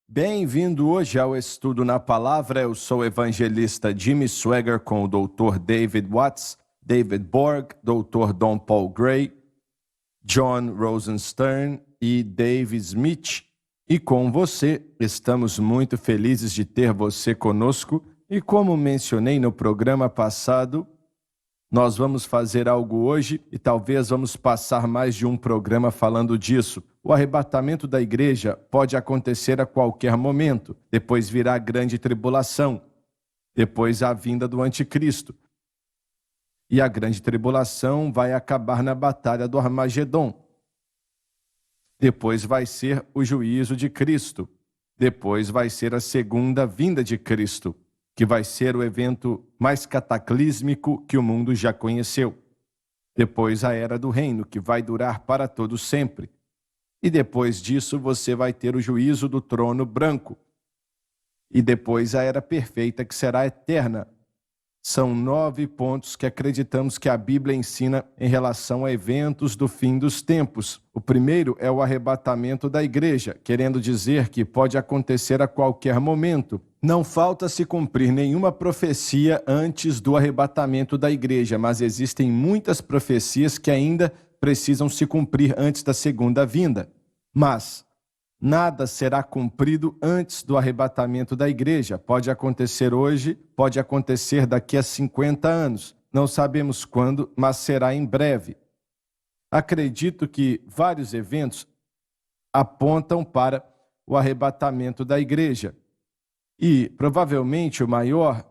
Bem-vindo hoje ao Estudo na Palavra. Eu sou o evangelista Jimmy Swaggart com o Dr. David Watts, David Borg, Dr. Don Paul Gray, John Rosenstern e Dave Smith. E com você, estamos muito felizes de ter você conosco. E como mencionei no programa passado, nós vamos fazer algo hoje e talvez vamos passar mais de um programa falando disso. O arrebatamento da igreja pode acontecer a qualquer momento. Depois virá a grande tribulação. Depois a vinda do anticristo. E a grande tribulação vai acabar na batalha do Armagedon. Depois vai ser o juízo de Cristo. Depois vai ser a segunda vinda de Cristo, que vai ser o evento mais cataclísmico que o mundo já conheceu. Depois a Era do Reino, que vai durar para todo sempre. E depois disso você vai ter o juízo do trono branco. E depois a Era Perfeita, que será eterna. São 9 pontos que acreditamos que a Bíblia ensina em relação a eventos do fim dos tempos. O primeiro é o arrebatamento da igreja, querendo dizer que pode acontecer a qualquer momento. Não falta se cumprir nenhuma profecia antes do arrebatamento da igreja, mas existem muitas profecias que ainda precisam se cumprir antes da segunda vinda. Mas nada será cumprido antes do arrebatamento da igreja. Pode acontecer hoje, pode acontecer daqui a 50 anos. Não sabemos quando, mas será em breve. Acredito que vários eventos apontam para o arrebatamento da igreja. E, provavelmente, o maior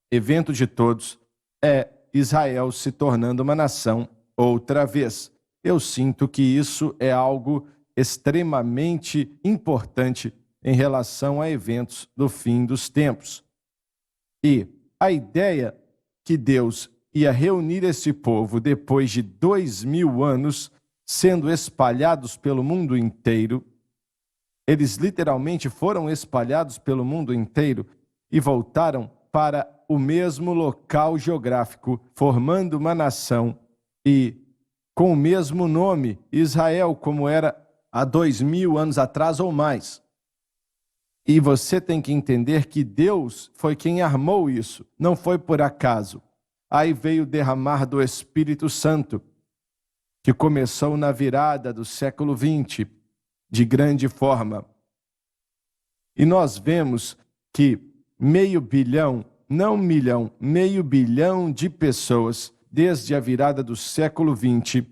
evento de todos é Israel se tornando uma nação outra vez. Eu sinto que isso é algo extremamente importante em relação a eventos do fim dos tempos. E a ideia que Deus ia reunir esse povo depois de 2000 anos sendo espalhados pelo mundo inteiro. Eles literalmente foram espalhados pelo mundo inteiro e voltaram para o mesmo local geográfico, formando uma nação e com o mesmo nome, Israel, como era há 2000 anos atrás ou mais. E você tem que entender que Deus foi quem armou isso, não foi por acaso. Aí veio o derramar do Espírito Santo, que começou na virada do século XX, de grande forma. E nós vemos que 500 milhões, não 1 milhão, 500 milhões de pessoas, desde a virada do século XX,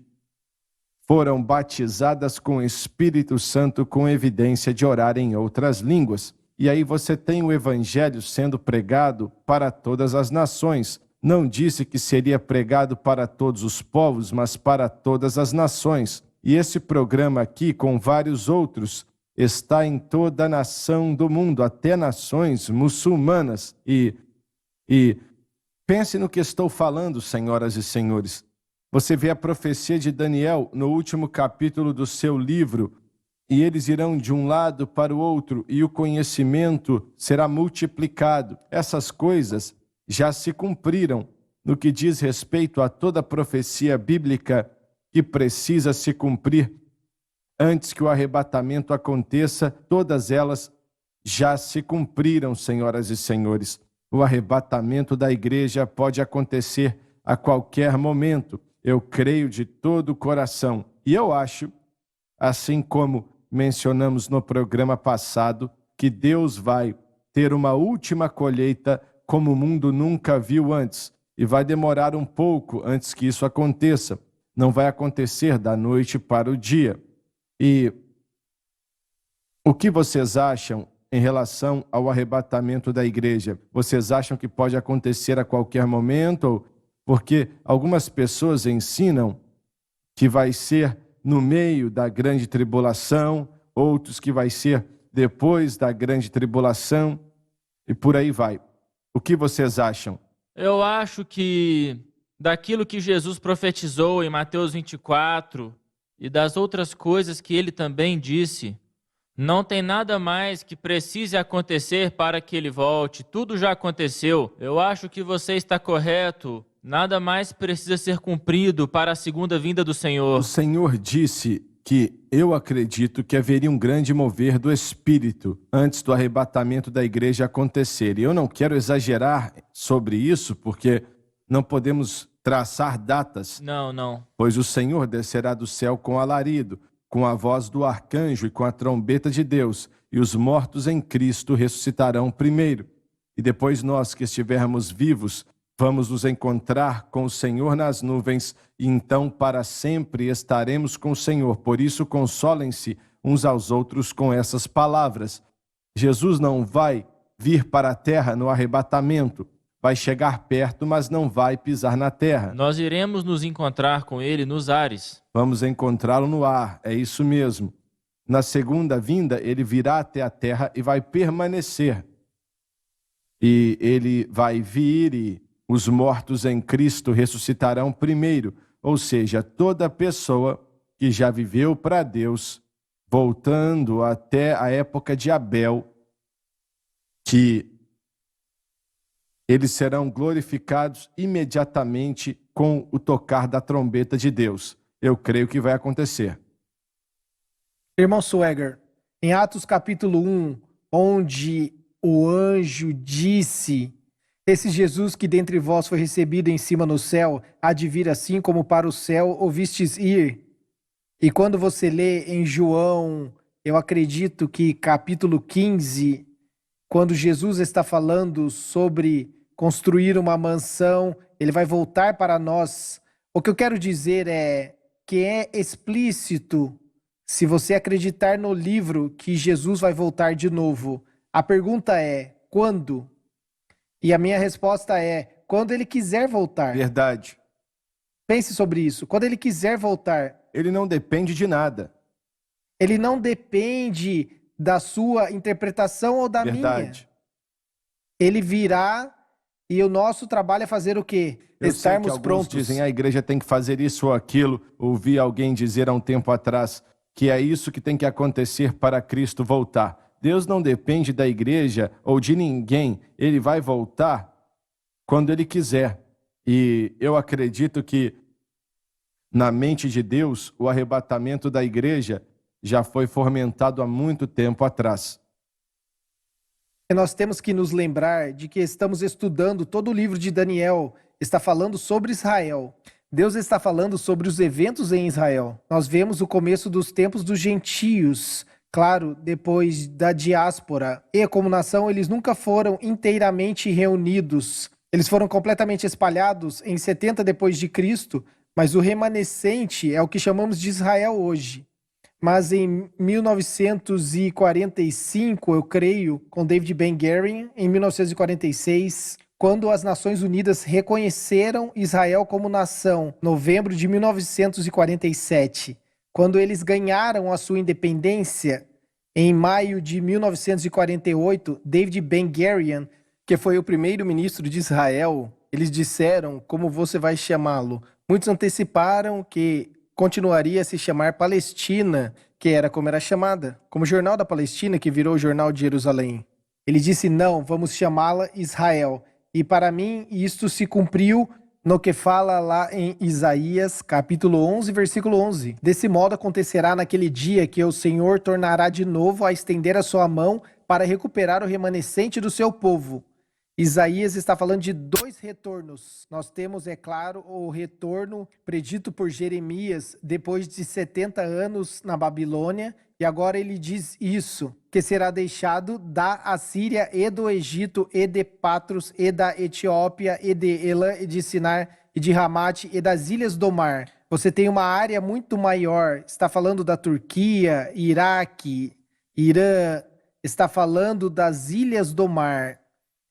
foram batizadas com o Espírito Santo com evidência de orar em outras línguas. E aí você tem o Evangelho sendo pregado para todas as nações. Não disse que seria pregado para todos os povos, mas para todas as nações. E esse programa aqui, com vários outros, está em toda a nação do mundo, até nações muçulmanas. E pense no que estou falando, senhoras e senhores. Você vê a profecia de Daniel no último capítulo do seu livro, e eles irão de um lado para o outro, e o conhecimento será multiplicado. Essas coisas já se cumpriram no que diz respeito a toda a profecia bíblica que precisa se cumprir antes que o arrebatamento aconteça. Todas elas já se cumpriram, senhoras e senhores. O arrebatamento da igreja pode acontecer a qualquer momento. Eu creio de todo o coração. E eu acho, assim como mencionamos no programa passado, que Deus vai ter uma última colheita como o mundo nunca viu antes. E vai demorar um pouco antes que isso aconteça. Não vai acontecer da noite para o dia. E o que vocês acham em relação ao arrebatamento da igreja? Vocês acham que pode acontecer a qualquer momento? Porque algumas pessoas ensinam que vai ser no meio da grande tribulação, outros que vai ser depois da grande tribulação, e por aí vai. O que vocês acham? Eu acho que daquilo que Jesus profetizou em Mateus 24 e das outras coisas que ele também disse, não tem nada mais que precise acontecer para que ele volte. Tudo já aconteceu. Eu acho que você está correto. Nada mais precisa ser cumprido para a segunda vinda do Senhor. O Senhor disse que eu acredito que haveria um grande mover do Espírito antes do arrebatamento da igreja acontecer. E eu não quero exagerar sobre isso, porque não podemos traçar datas, Não. pois o Senhor descerá do céu com alarido, com a voz do arcanjo e com a trombeta de Deus, e os mortos em Cristo ressuscitarão primeiro. E depois nós que estivermos vivos, vamos nos encontrar com o Senhor nas nuvens, e então para sempre estaremos com o Senhor. Por isso, consolem-se uns aos outros com essas palavras. Jesus não vai vir para a terra no arrebatamento. Vai chegar perto, mas não vai pisar na terra. Nós iremos nos encontrar com ele nos ares. Vamos encontrá-lo no ar, é isso mesmo. Na segunda vinda, ele virá até a terra e vai permanecer. E ele vai vir e os mortos em Cristo ressuscitarão primeiro, ou seja, toda pessoa que já viveu para Deus, voltando até a época de Abel, que eles serão glorificados imediatamente com o tocar da trombeta de Deus. Eu creio que vai acontecer. Irmão Swagger, em Atos capítulo 1, onde o anjo disse: esse Jesus que dentre vós foi recebido em cima no céu, há de vir assim como para o céu ouvistes ir. E quando você lê em João, eu acredito que capítulo 15, quando Jesus está falando sobre construir uma mansão, ele vai voltar para nós. O que eu quero dizer é que é explícito, se você acreditar no livro, que Jesus vai voltar de novo. A pergunta é, quando? E a minha resposta é, quando ele quiser voltar. Verdade. Pense sobre isso. Quando ele quiser voltar. Ele não depende de nada. Ele não depende da sua interpretação ou da Verdade. minha. Ele virá e o nosso trabalho é fazer o quê? Estarmos alguns prontos. Dizem a igreja tem que fazer isso ou aquilo. Ouvi alguém dizer há um tempo atrás que é isso que tem que acontecer para Cristo voltar. Deus não depende da igreja ou de ninguém. Ele vai voltar quando ele quiser. E eu acredito que na mente de Deus, o arrebatamento da igreja já foi fomentado há muito tempo atrás. E nós temos que nos lembrar de que estamos estudando todo o livro de Daniel. Está falando sobre Israel. Deus está falando sobre os eventos em Israel. Nós vemos o começo dos tempos dos gentios. Claro, depois da diáspora. E como nação, eles nunca foram inteiramente reunidos. Eles foram completamente espalhados em 70 depois de Cristo, mas o remanescente é o que chamamos de Israel hoje. Mas em 1945, eu creio, com David Ben-Gurion, em 1946, quando as Nações Unidas reconheceram Israel como nação, novembro de 1947, quando eles ganharam a sua independência, em maio de 1948, David Ben-Gurion, que foi o primeiro-ministro de Israel, eles disseram, como você vai chamá-lo? Muitos anteciparam que continuaria a se chamar Palestina, que era como era chamada, como Jornal da Palestina, que virou o Jornal de Jerusalém. Ele disse, não, vamos chamá-la Israel. E para mim, isto se cumpriu no que fala lá em Isaías, capítulo 11, versículo 11. Desse modo acontecerá naquele dia que o Senhor tornará de novo a estender a sua mão para recuperar o remanescente do seu povo. Isaías está falando de 2 retornos. Nós temos, é claro, o retorno predito por Jeremias depois de 70 anos na Babilônia. E agora ele diz isso, que será deixado da Assíria e do Egito e de Patros e da Etiópia e de Elã e de Sinar e de Ramate e das ilhas do mar. Você tem uma área muito maior. Está falando da Turquia, Iraque, Irã. Está falando das ilhas do mar.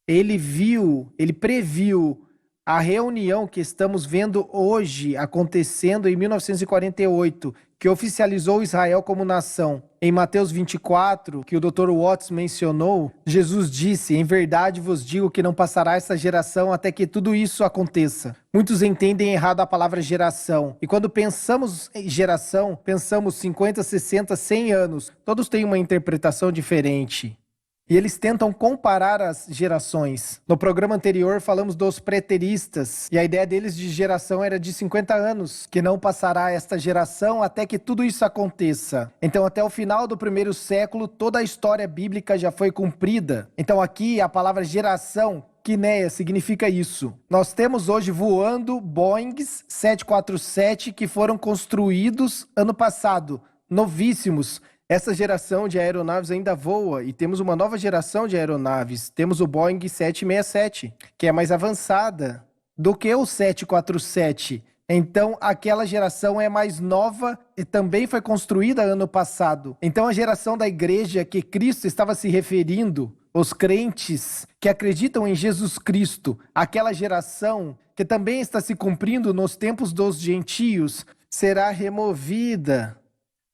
Ele previu a reunião que estamos vendo hoje acontecendo em 1948, que oficializou Israel como nação. Em Mateus 24, que o Dr. Watts mencionou, Jesus disse, em verdade vos digo que não passará essa geração até que tudo isso aconteça. Muitos entendem errado a palavra geração. E quando pensamos em geração, pensamos 50, 60, 100 anos. Todos têm uma interpretação diferente. E eles tentam comparar as gerações. No programa anterior falamos dos preteristas, e a ideia deles de geração era de 50 anos, que não passará esta geração até que tudo isso aconteça. Então até o final do primeiro século, toda a história bíblica já foi cumprida. Então aqui a palavra geração, Quinéia, significa isso. Nós temos hoje voando Boeings 747 que foram construídos ano passado, novíssimos. Essa geração de aeronaves ainda voa e temos uma nova geração de aeronaves. Temos o Boeing 767, que é mais avançada do que o 747. Então, aquela geração é mais nova e também foi construída ano passado. Então, a geração da igreja que Cristo estava se referindo, os crentes que acreditam em Jesus Cristo, aquela geração que também está se cumprindo nos tempos dos gentios, será removida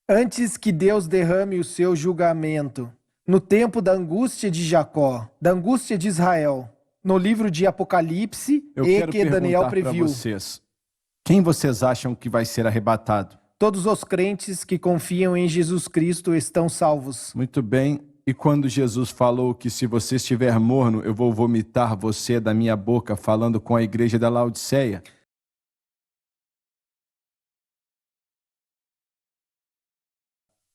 antes que Deus derrame o seu julgamento. No tempo da angústia de Jacó, da angústia de Israel, no livro de Apocalipse, Eu e quero que Daniel perguntar para previu. vocês, quem vocês acham que vai ser arrebatado? Todos os crentes que confiam em Jesus Cristo estão salvos. Muito bem. E quando Jesus falou que se você estiver morno, eu vou vomitar você da minha boca, falando com a igreja da Laodiceia?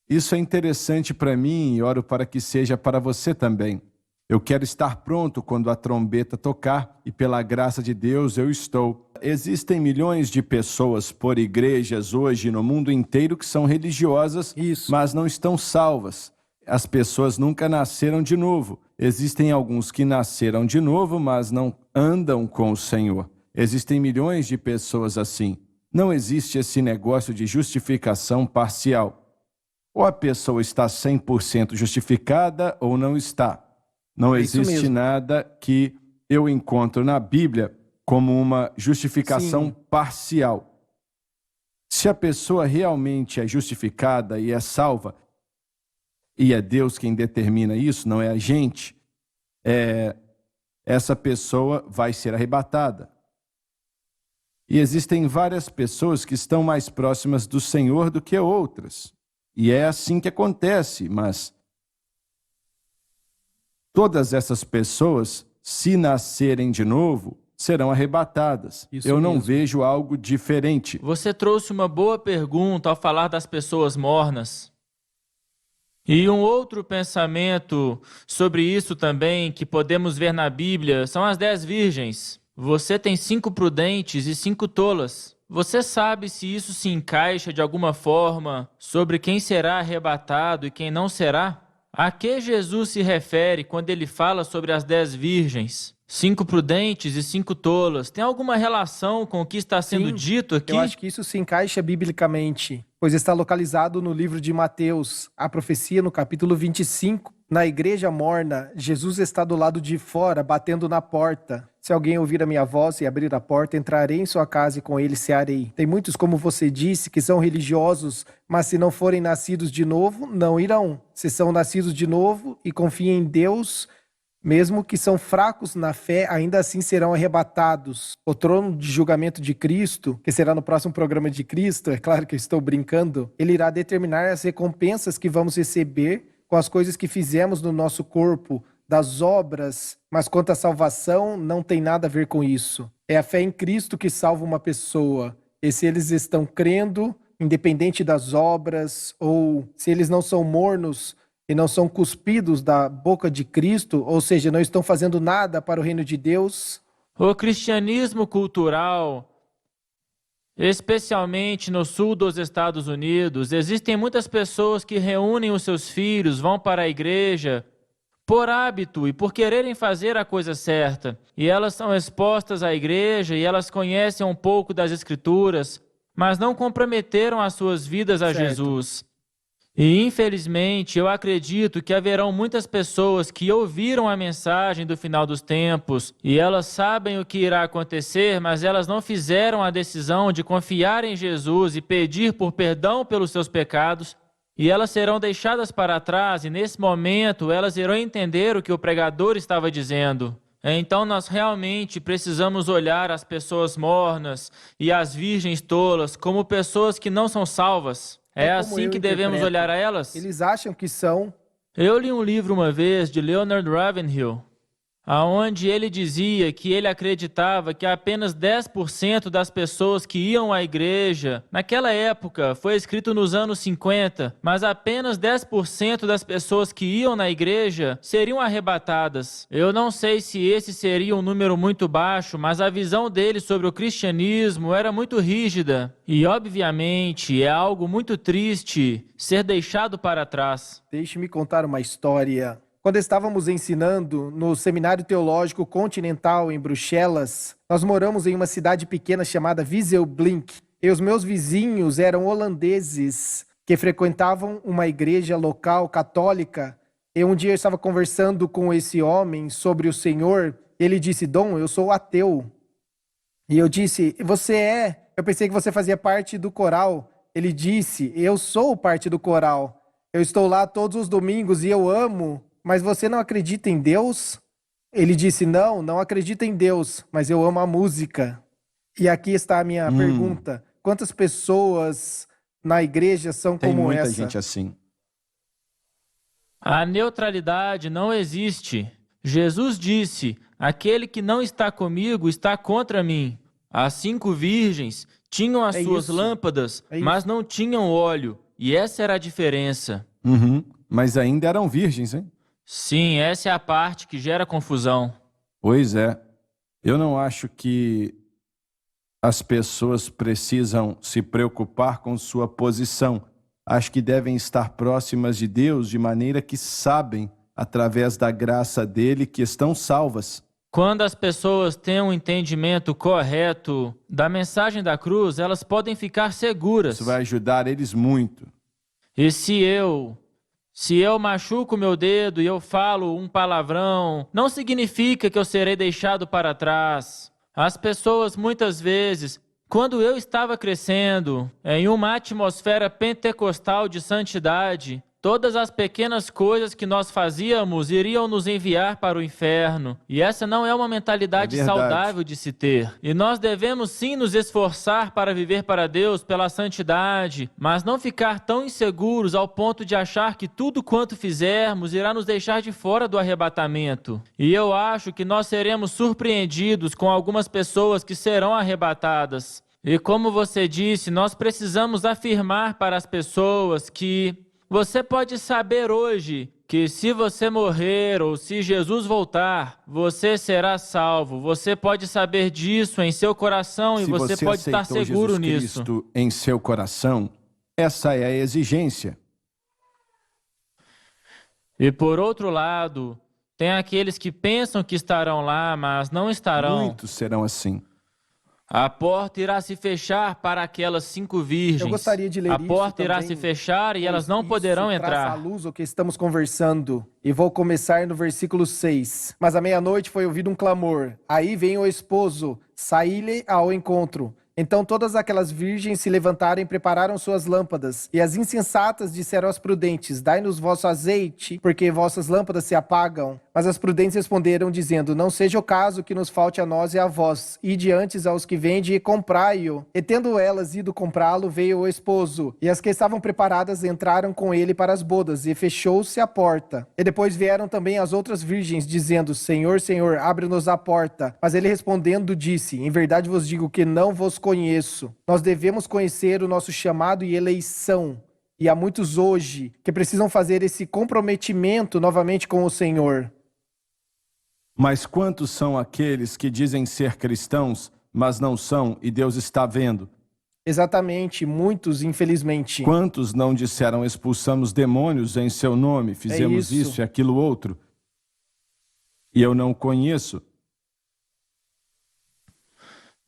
Isso é interessante para mim e oro para que seja para você também. Eu quero estar pronto quando a trombeta tocar e pela graça de Deus eu estou. Existem milhões de pessoas por igrejas hoje no mundo inteiro que são religiosas, Isso. mas não estão salvas. As pessoas nunca nasceram de novo. Existem alguns que nasceram de novo, mas não andam com o Senhor. Existem milhões de pessoas assim. Não existe esse negócio de justificação parcial. Ou a pessoa está 100% justificada ou não está. Não É isso existe mesmo. nada que eu encontro na Bíblia como uma justificação Sim. parcial. Se a pessoa realmente é justificada e é salva, e é Deus quem determina isso, não é a gente, essa pessoa vai ser arrebatada. E existem várias pessoas que estão mais próximas do Senhor do que outras. E é assim que acontece, mas todas essas pessoas, se nascerem de novo, serão arrebatadas. Isso Eu não mesmo. vejo algo diferente. Você trouxe uma boa pergunta ao falar das pessoas mornas. E um outro pensamento sobre isso também que podemos ver na Bíblia são as 10 virgens. Você tem 5 prudentes e 5 tolas. Você sabe se isso se encaixa de alguma forma sobre quem será arrebatado e quem não será? A que Jesus se refere quando ele fala sobre as 10 virgens? 5 prudentes e 5 tolas. Tem alguma relação com o que está sendo Sim, dito aqui? Eu acho que isso se encaixa biblicamente, pois está localizado no livro de Mateus, a profecia no capítulo 25. Na igreja morna, Jesus está do lado de fora, batendo na porta. Se alguém ouvir a minha voz e abrir a porta, entrarei em sua casa e com ele cearei. Tem muitos, como você disse, que são religiosos, mas se não forem nascidos de novo, não irão. Se são nascidos de novo e confiam em Deus, mesmo que são fracos na fé, ainda assim serão arrebatados. O trono de julgamento de Cristo, que será no próximo programa de Cristo, é claro que eu estou brincando, ele irá determinar as recompensas que vamos receber com as coisas que fizemos no nosso corpo, das obras, mas quanto à salvação, não tem nada a ver com isso. É a fé em Cristo que salva uma pessoa. E se eles estão crendo, independente das obras, ou se eles não são mornos e não são cuspidos da boca de Cristo, ou seja, não estão fazendo nada para o reino de Deus. O cristianismo cultural, especialmente no sul dos Estados Unidos, existem muitas pessoas que reúnem os seus filhos, vão para a igreja por hábito e por quererem fazer a coisa certa. E elas são expostas à igreja e elas conhecem um pouco das Escrituras, mas não comprometeram as suas vidas a Certo. Jesus. E, infelizmente, eu acredito que haverão muitas pessoas que ouviram a mensagem do final dos tempos e elas sabem o que irá acontecer, mas elas não fizeram a decisão de confiar em Jesus e pedir por perdão pelos seus pecados, e elas serão deixadas para trás e, nesse momento, elas irão entender o que o pregador estava dizendo. Então, nós realmente precisamos olhar as pessoas mornas e as virgens tolas como pessoas que não são salvas. É como assim eu que devemos interpreto. olhar a elas? Eles acham que são, Eu li um livro uma vez de Leonard Ravenhill, aonde ele dizia que ele acreditava que apenas 10% das pessoas que iam à igreja, naquela época, foi escrito nos anos 50, mas apenas 10% das pessoas que iam na igreja seriam arrebatadas. Eu não sei se esse seria um número muito baixo, mas a visão dele sobre o cristianismo era muito rígida. E, obviamente, é algo muito triste ser deixado para trás. Deixe-me contar uma história. Quando estávamos ensinando no Seminário Teológico Continental em Bruxelas, nós moramos em uma cidade pequena chamada Weselblink. E os meus vizinhos eram holandeses que frequentavam uma igreja local católica. E um dia eu estava conversando com esse homem sobre o Senhor. Ele disse: Dom, eu sou ateu. E eu disse: você é? Eu pensei que você fazia parte do coral. Ele disse: eu sou parte do coral. Eu estou lá todos os domingos e eu amo. Mas você não acredita em Deus? Ele disse: não acredito em Deus, mas eu amo a música. E aqui está a minha pergunta. Quantas pessoas na igreja são Tem como muita essa? gente assim. A neutralidade não existe. Jesus disse: aquele que não está comigo está contra mim. As 5 virgens tinham as suas isso. lâmpadas, É isso. mas não tinham óleo. E essa era a diferença. Mas ainda eram virgens, hein? Sim, essa é a parte que gera confusão. Pois é. Eu não acho que as pessoas precisam se preocupar com sua posição. Acho que devem estar próximas de Deus de maneira que sabem, através da graça dele, que estão salvas. Quando as pessoas têm um entendimento correto da mensagem da cruz, elas podem ficar seguras. Isso vai ajudar eles muito. E se eu machuco meu dedo e eu falo um palavrão, não significa que eu serei deixado para trás. As pessoas muitas vezes, quando eu estava crescendo em uma atmosfera pentecostal de santidade, todas as pequenas coisas que nós fazíamos iriam nos enviar para o inferno. E essa não é uma mentalidade saudável de se ter. E nós devemos sim nos esforçar para viver para Deus pela santidade, mas não ficar tão inseguros ao ponto de achar que tudo quanto fizermos irá nos deixar de fora do arrebatamento. E eu acho que nós seremos surpreendidos com algumas pessoas que serão arrebatadas. E como você disse, nós precisamos afirmar para as pessoas que você pode saber hoje que se você morrer ou se Jesus voltar, você será salvo. Você pode saber disso em seu coração e você pode estar seguro Jesus nisso. Cristo em seu coração, essa é a exigência. E por outro lado, tem aqueles que pensam que estarão lá, mas não estarão. Muitos serão assim. A porta irá se fechar para aquelas 5 virgens. Eu gostaria de ler A isso porta irá também, se fechar e elas não Isso poderão traz entrar. à luz o que estamos conversando. E vou começar no versículo 6. Mas à meia-noite foi ouvido um clamor. Aí vem o esposo, saí-lhe ao encontro. Então todas aquelas virgens se levantaram e prepararam suas lâmpadas. E as insensatas disseram às prudentes: dai-nos vosso azeite, porque vossas lâmpadas se apagam. Mas as prudentes responderam, dizendo: não seja o caso que nos falte a nós e a vós. Ide antes aos que vendem e comprai-o. E tendo elas ido comprá-lo, veio o esposo. E as que estavam preparadas entraram com ele para as bodas, e fechou-se a porta. E depois vieram também as outras virgens, dizendo: Senhor, Senhor, abre-nos a porta. Mas ele respondendo disse: em verdade vos digo que não vos conheço. Nós devemos conhecer o nosso chamado e eleição. E há muitos hoje que precisam fazer esse comprometimento novamente com o Senhor. Mas quantos são aqueles que dizem ser cristãos, mas não são, e Deus está vendo? Exatamente, muitos, infelizmente. Quantos não disseram: expulsamos demônios em seu nome, fizemos isso e aquilo outro, e eu não conheço?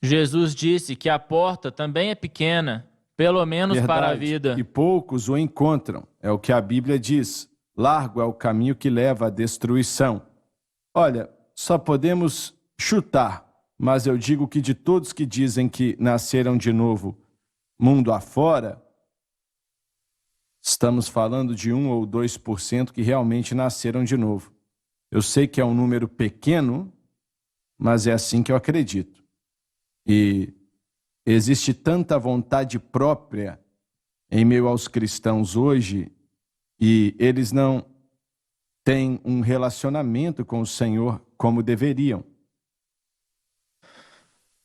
Jesus disse que a porta também é pequena, pelo menos para a vida. E poucos o encontram, é o que a Bíblia diz. Largo é o caminho que leva à destruição. Olha, só podemos chutar, mas eu digo que de todos que dizem que nasceram de novo mundo afora, estamos falando de 1 ou 2% que realmente nasceram de novo. Eu sei que é um número pequeno, mas é assim que eu acredito. E existe tanta vontade própria em meio aos cristãos hoje, e eles não têm um relacionamento com o Senhor como deveriam.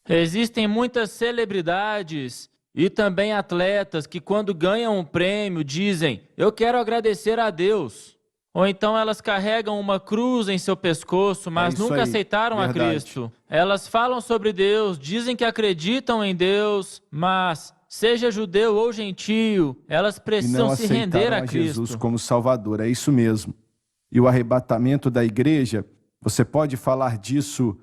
Existem muitas celebridades e também atletas que, quando ganham um prêmio, dizem: "Eu quero agradecer a Deus." Ou então elas carregam uma cruz em seu pescoço, mas isso nunca aí, aceitaram a verdade. Cristo. Elas falam sobre Deus, dizem que acreditam em Deus, mas, seja judeu ou gentio, elas E não precisam se render aceitaram a a Jesus Cristo. como Salvador, é isso mesmo. E o arrebatamento da igreja, você pode falar disso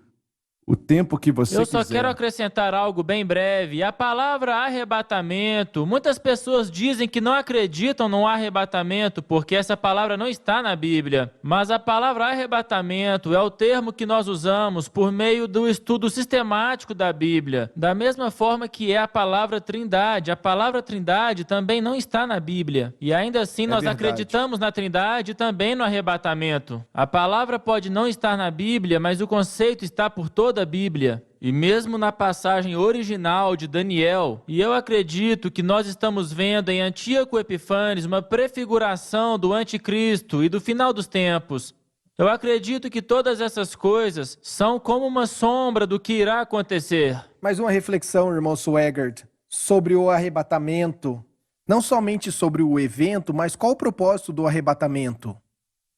o tempo que você Eu só quiser. quero acrescentar algo bem breve. A palavra arrebatamento, muitas pessoas dizem que não acreditam no arrebatamento porque essa palavra não está na Bíblia. Mas a palavra arrebatamento é o termo que nós usamos por meio do estudo sistemático da Bíblia. Da mesma forma que é a palavra trindade. A palavra trindade também não está na Bíblia. E ainda assim nós verdade. acreditamos na trindade e também no arrebatamento. A palavra pode não estar na Bíblia, mas o conceito está por toda a Bíblia, e mesmo na passagem original de Daniel. E eu acredito que nós estamos vendo em Antíoco Epífanes uma prefiguração do anticristo e do final dos tempos. Eu acredito que todas essas coisas são como uma sombra do que irá acontecer. Mais uma reflexão, irmão Swegert, sobre o arrebatamento. Não somente sobre o evento, mas qual o propósito do arrebatamento?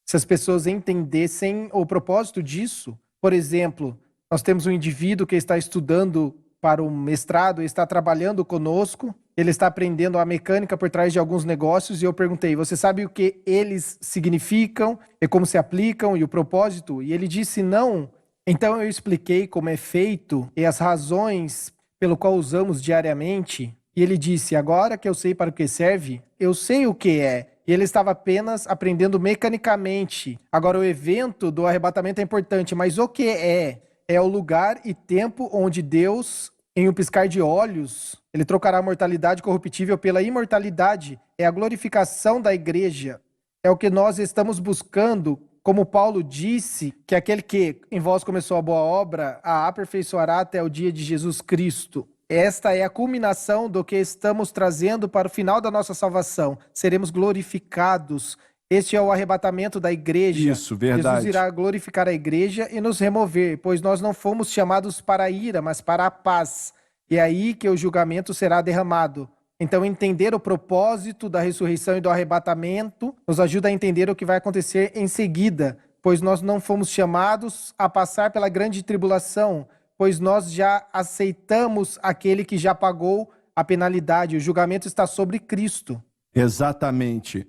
Se as pessoas entendessem o propósito disso, por exemplo, nós temos um indivíduo que está estudando para um mestrado, está trabalhando conosco, ele está aprendendo a mecânica por trás de alguns negócios e eu perguntei: você sabe o que eles significam e como se aplicam e o propósito? E ele disse não. Então eu expliquei como é feito e as razões pelo qual usamos diariamente. E ele disse: agora que eu sei para o que serve, eu sei o que é. E ele estava apenas aprendendo mecanicamente. Agora o evento do arrebatamento é importante, mas o que é? É o lugar e tempo onde Deus, em um piscar de olhos, ele trocará a mortalidade corruptível pela imortalidade. É a glorificação da igreja. É o que nós estamos buscando, como Paulo disse, que aquele que em vós começou a boa obra, a aperfeiçoará até o dia de Jesus Cristo. Esta é a culminação do que estamos trazendo para o final da nossa salvação. Seremos glorificados. Este é o arrebatamento da igreja. Isso, verdade. Jesus irá glorificar a igreja e nos remover, pois nós não fomos chamados para a ira, mas para a paz. E é aí que o julgamento será derramado. Então, entender o propósito da ressurreição e do arrebatamento nos ajuda a entender o que vai acontecer em seguida, pois nós não fomos chamados a passar pela grande tribulação, pois nós já aceitamos aquele que já pagou a penalidade. O julgamento está sobre Cristo. Exatamente.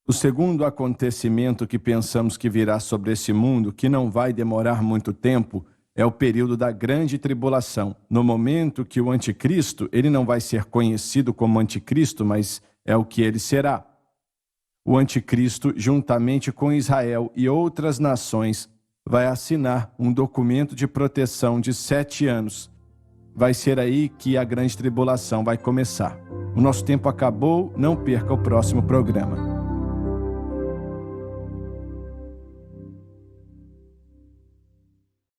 O segundo acontecimento que pensamos que virá sobre esse mundo, que não vai demorar muito tempo, é o período da grande tribulação. No momento que o anticristo, ele não vai ser conhecido como anticristo, mas é o que ele será. O anticristo, juntamente com Israel e outras nações, vai assinar um documento de proteção de 7 anos. Vai ser aí que a grande tribulação vai começar. O nosso tempo acabou, não perca o próximo programa.